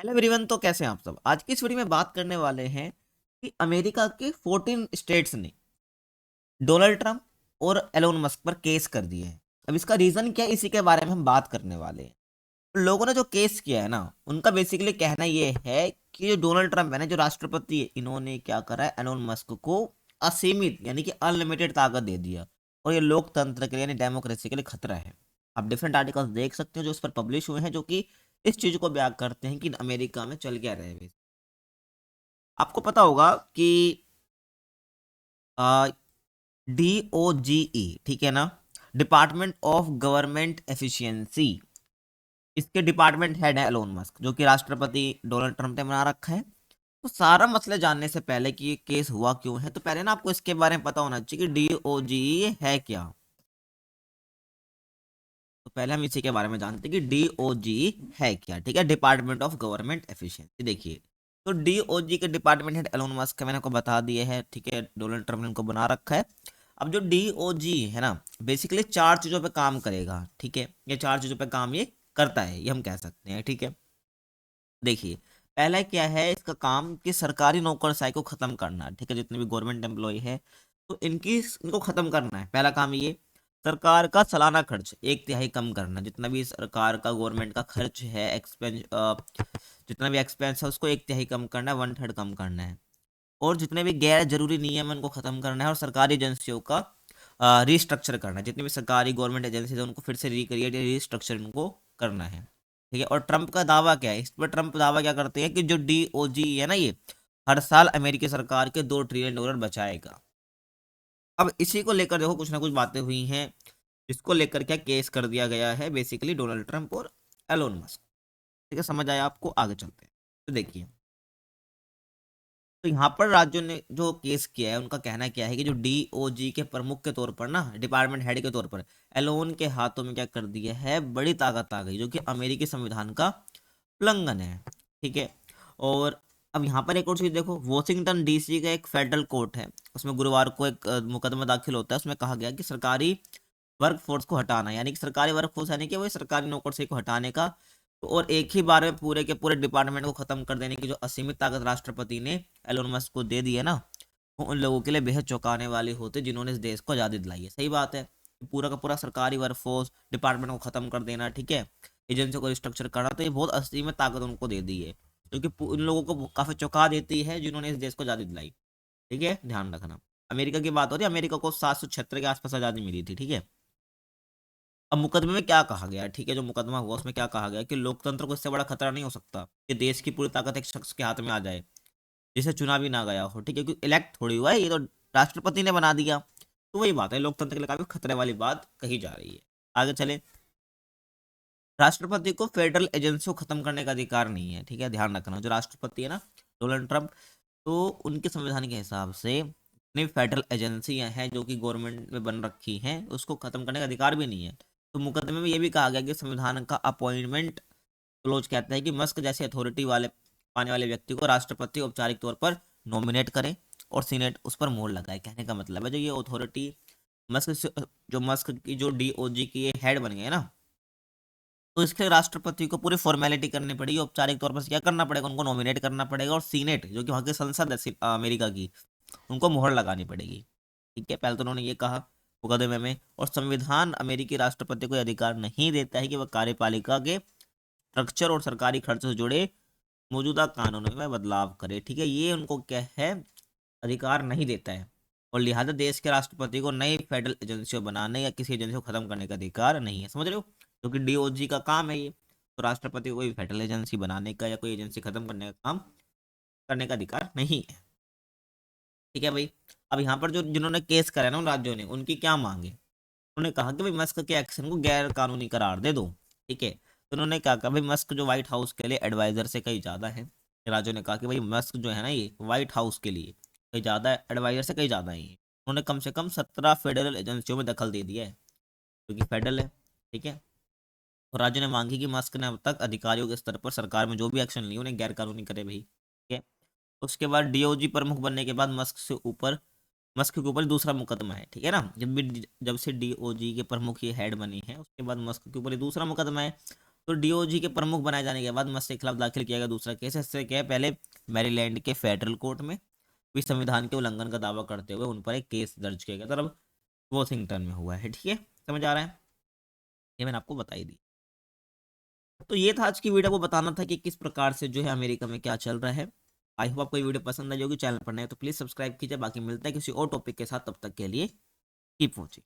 Hello everyone. तो कैसे हैं आप सब? आज की इस वीडियो में बात करने वाले हैं कि अमेरिका के 14 स्टेट्स ने डोनाल्ड ट्रंप और एलोन मस्क पर केस कर दिए हैं। अब इसका रीजन क्या है, इसी के बारे में हम बात करने वाले हैं। तो लोगों ने जो केस किया है ना, उनका बेसिकली कहना ये है कि जो डोनाल्ड ट्रंप है ना, जो राष्ट्रपति है, इन्होंने क्या करा है, एलोन मस्क को असीमित यानी कि अनलिमिटेड ताकत दे दिया। और ये लोकतंत्र के लिए यानी डेमोक्रेसी के लिए खतरा है। आप डिफरेंट आर्टिकल्स देख सकते हो जो इस पर पब्लिश हुए हैं, जो कि इस चीज को बयान करते हैं कि अमेरिका में चल क्या रहे हैं। आपको पता होगा कि DOGE, ठीक है ना, डिपार्टमेंट ऑफ गवर्नमेंट एफिशिएंसी, इसके डिपार्टमेंट हेड है एलोन मस्क, जो कि राष्ट्रपति डोनाल्ड ट्रंप ने बना रखा है। तो सारा मसले जानने से पहले कि ये केस हुआ क्यों है, तो पहले ना आपको इसके बारे में पता होना चाहिए कि DOGE है क्या। तो पहले हम इसी के बारे में जानते हैं कि DOGE है क्या। ठीक है, डिपार्टमेंट ऑफ गवर्नमेंट एफिशिएंसी। देखिए, तो DOGE के डिपार्टमेंट हेड एलोन मस्क है, मैंने आपको बता दिए है। ठीक है, डोनाल्ड ट्रंप ने उनको बना रखा है। अब जो DOGE है ना, बेसिकली चार चीजों पे काम करेगा। ठीक है, ये चार चीजों पे काम ये करता है, ये हम कह सकते हैं। ठीक है, देखिए, पहला क्या है इसका काम कि सरकारी नौकरशाही को खत्म करना। ठीक है, जितने भी गवर्नमेंट एम्प्लॉय है, तो इनको खत्म करना है, पहला काम ये। सरकार का सालाना खर्च 1/3 कम करना। जितना भी सरकार का गवर्नमेंट का खर्च है, एक्सपेंस, जितना भी एक्सपेंस है, उसको 1/3 कम करना है, 1/3 कम करना है। और जितने भी गैर जरूरी नियम है उनको खत्म करना है। और सरकारी एजेंसियों का रिस्ट्रक्चर करना है। जितनी भी सरकारी गवर्नमेंट एजेंसीज है उनको फिर से रिक्रिएट या रिस्ट्रक्चर इनको करना है। ठीक है, और ट्रंप का दावा क्या है, इस पर ट्रंप दावा क्या करते हैं कि जो DOG है ना, ये हर साल अमेरिकी सरकार के $2 ट्रिलियन बचाएगा। अब इसी को लेकर देखो कुछ ना कुछ बातें हुई हैं, जिसको लेकर क्या केस कर दिया गया है बेसिकली डोनाल्ड ट्रंप और एलोन मस्क। ठीक है, समझ आया आपको? आगे चलते हैं। तो देखिए, तो यहाँ पर राज्यों ने जो केस किया है, उनका कहना क्या है कि जो DOG के प्रमुख के तौर पर ना, डिपार्टमेंट हेड के तौर पर एलोन के हाथों में क्या कर दिया है, बड़ी ताकत आ गई, जो कि अमेरिकी संविधान का उल्लंघन है। ठीक है, और अब यहाँ पर एक और चीज देखो, वॉशिंगटन DC का एक फेडरल कोर्ट है, उसमें गुरुवार को एक मुकदमा दाखिल होता है। उसमें कहा गया कि सरकारी वर्क फोर्स को हटाना, यानी कि सरकारी वर्क फोर्स यानी कि वही सरकारी नौकरशाही को हटाने का, और एक ही बार में पूरे के पूरे डिपार्टमेंट को खत्म कर देने की जो असीमित ताकत राष्ट्रपति ने एलोन मस्क को दे दी है ना, वो उन लोगों के लिए बेहद चौंकाने वाली होती, जिन्होंने इस देश को आज़ादी दिलाई है। सही बात है, पूरा का पूरा सरकारी वर्क फोर्स डिपार्टमेंट को खत्म कर देना। ठीक है, एजेंसी को रिस्ट्रक्चर करना, तो ये बहुत असीमित ताकत उनको दे दी है, क्योंकि उन लोगों को काफी चौंका देती है जिन्होंने इस देश को आज़ादी दिलाई। ठीक है, ध्यान रखना। अमेरिका की बात हो रही है, अमेरिका को 776 के आसपास आज़ादी मिली थी। ठीक है, अब मुकदमे में क्या कहा गया है, ठीक है, जो मुकदमा हुआ उसमें क्या कहा गया कि लोकतंत्र को इससे बड़ा खतरा नहीं हो सकता कि देश की पूरी ताकत एक शख्स के हाथ में आ जाए, जिसे चुना भी ना गया हो। ठीक है, क्योंकि इलेक्ट थोड़ी हुआ है, ये तो राष्ट्रपति ने बना दिया। तो वही बात है, लोकतंत्र के लिए काफी खतरे वाली बात कही जा रही है। आगे चले, राष्ट्रपति को फेडरल एजेंसी को खत्म करने का अधिकार नहीं है। ठीक है, ध्यान रखना, जो राष्ट्रपति है ना, डोनाल्ड ट्रंप, तो उनके संविधान के हिसाब से जितनी फेडरल एजेंसियां हैं जो कि गवर्नमेंट में बन रखी हैं, उसको खत्म करने का अधिकार भी नहीं है। तो मुकदमे में ये भी कहा गया कि संविधान का अपॉइंटमेंट क्लोज कहता है कि मस्क जैसे अथॉरिटी वाले पाने वाले व्यक्ति को राष्ट्रपति औपचारिक तौर पर नॉमिनेट करे और सीनेट उस पर मोहर लगाए। कहने का मतलब है, जो ये अथॉरिटी जो मस्क की जो DOG की ये हेड बन गए ना, तो इसके लिए राष्ट्रपति को पूरी फॉर्मेलिटी करनी पड़ेगी, औपचारिक तौर पर क्या करना पड़ेगा, उनको नॉमिनेट करना पड़ेगा, और सीनेट जो कि वहाँ की संसद है अमेरिका की, उनको मोहर लगानी पड़ेगी। ठीक है, पहले तो उन्होंने ये कहा मुकदमे में। और संविधान अमेरिकी राष्ट्रपति को अधिकार नहीं देता है कि वह कार्यपालिका के स्ट्रक्चर और सरकारी खर्च से जुड़े मौजूदा कानूनों में बदलाव करे। ठीक है, ये उनको क्या है, अधिकार नहीं देता है। और लिहाजा देश के राष्ट्रपति को नई फेडरल एजेंसियों बनाने या किसी एजेंसी को खत्म करने का अधिकार नहीं है। समझ रहे हो, क्योंकि DOG का काम है ये। तो राष्ट्रपति को कोई फेडरल एजेंसी बनाने का या कोई एजेंसी खत्म करने का काम करने का अधिकार नहीं है। ठीक है भाई, अब यहाँ पर जो जिन्होंने केस करा है ना, उन राज्यों ने, उनकी क्या मांगे, उन्होंने कहा कि भाई मस्क के एक्शन को गैर कानूनी करार दे दो। ठीक है, तो उन्होंने क्या कहा, भाई मस्क जो व्हाइट हाउस के लिए एडवाइजर से कहीं ज्यादा है। राज्यों ने कहा कि भाई मस्क जो है ना, ये व्हाइट हाउस के लिए कहीं ज्यादा एडवाइजर से कहीं ज्यादा ही है। उन्होंने कम से कम 17 फेडरल एजेंसियों में दखल दे दिया है, क्योंकि फेडरल है। ठीक है, और राज्य ने मांगी कि मस्क ने अब तक अधिकारियों के स्तर पर सरकार में जो भी एक्शन लिए उन्हें गैर कानूनी करे भाई। ठीक है, उसके बाद DOG प्रमुख बनने के बाद मस्क के ऊपर दूसरा मुकदमा है। ठीक है ना, जब से DOG के प्रमुख ये हेड बने हैं, उसके बाद मस्क के ऊपर ये दूसरा मुकदमा है। तो डीओजी के प्रमुख बनाए जाने के बाद मस्त के खिलाफ दाखिल किया गया दूसरा केस। इससे क्या है, पहले मैरीलैंड के फेडरल कोर्ट में भी संविधान के उल्लंघन का दावा करते हुए उन पर एक केस दर्ज किया गया था। अब वॉशिंगटन में हुआ है, ठीक है, समझ आ रहा है, ये मैंने आपको बताई दी। तो ये था आज की वीडियो, को बताना था कि किस प्रकार से जो है अमेरिका में क्या चल रहा है। आई होप आपको ये वीडियो पसंद आई होगी। चैनल पर नए तो प्लीज सब्सक्राइब कीजिए। बाकी मिलता है किसी और टॉपिक के साथ, तब तक के लिए कीप वॉचिंग।